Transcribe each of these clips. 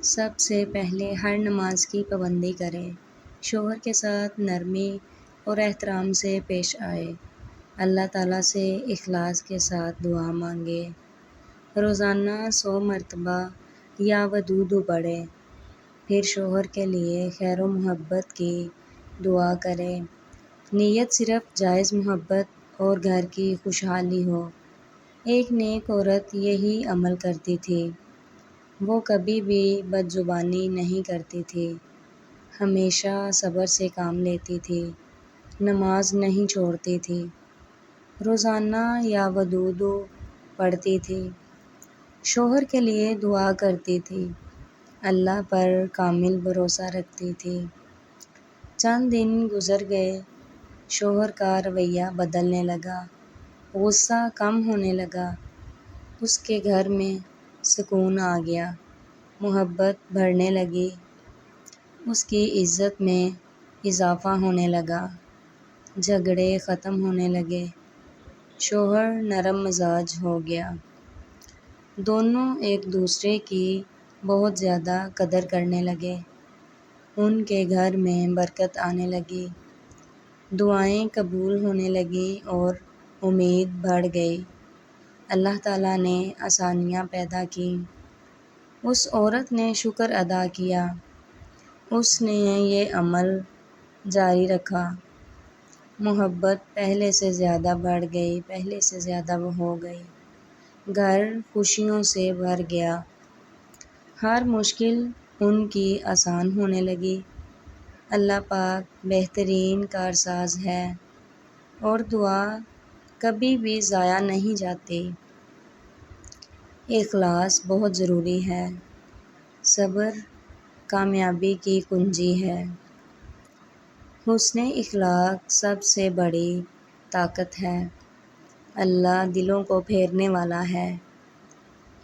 سب سے پہلے ہر نماز کی پابندی کرے، شوہر کے ساتھ نرمی اور احترام سے پیش آئے، اللہ تعالیٰ سے اخلاص کے ساتھ دعا مانگے، روزانہ 100 مرتبہ یا ودود پڑھے، پھر شوہر کے لیے خیر و محبت کی دعا کرے، نیت صرف جائز محبت اور گھر کی خوشحالی ہو۔ ایک نیک عورت یہی عمل کرتی تھی، وہ کبھی بھی بد زبانی نہیں کرتی تھی، ہمیشہ صبر سے کام لیتی تھی، نماز نہیں چھوڑتی تھی، روزانہ یا ودود پڑھتی تھی، شوہر کے لیے دعا کرتی تھی، اللہ پر کامل بھروسہ رکھتی تھی۔ چند دن گزر گئے، شوہر کا رویہ بدلنے لگا، غصہ کم ہونے لگا، اس کے گھر میں سکون آ گیا، محبت بڑھنے لگی، اس کی عزت میں اضافہ ہونے لگا، جھگڑے ختم ہونے لگے، شوہر نرم مزاج ہو گیا، دونوں ایک دوسرے کی بہت زیادہ قدر کرنے لگے، ان کے گھر میں برکت آنے لگی، دعائیں قبول ہونے لگیں اور امید بڑھ گئی، اللہ تعالیٰ نے آسانیاں پیدا کیں، اس عورت نے شکر ادا کیا، اس نے یہ عمل جاری رکھا، محبت پہلے سے زیادہ بڑھ گئی، پہلے سے زیادہ ہو گئی، گھر خوشیوں سے بھر گیا، ہر مشکل ان کی آسان ہونے لگی، اللہ پاک بہترین کارساز ہے اور دعا کبھی بھی ضائع نہیں جاتی۔ اخلاص بہت ضروری ہے، صبر کامیابی کی کنجی ہے، حسن اخلاق سب سے بڑی طاقت ہے، اللہ دلوں کو پھیرنے والا ہے،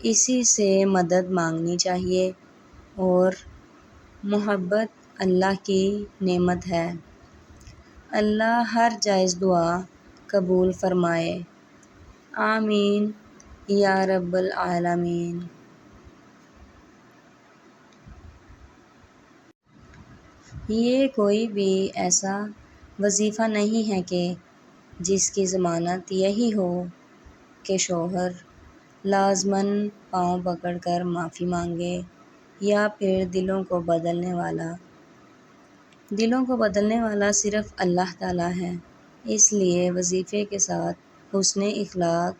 اسی سے مدد مانگنی چاہیے اور محبت اللہ کی نعمت ہے، اللہ ہر جائز دعا قبول فرمائے، آمین یا رب العالمین۔ یہ کوئی بھی ایسا وظیفہ نہیں ہے کہ جس کی ضمانت یہی ہو کہ شوہر لازماً پاؤں پکڑ کر معافی مانگے، یا پھر دلوں کو بدلنے والا صرف اللہ تعالیٰ ہے، اس لیے وظیفے کے ساتھ حسن اخلاق،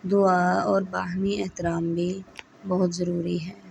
دعا اور باہمی احترام بھی بہت ضروری ہے۔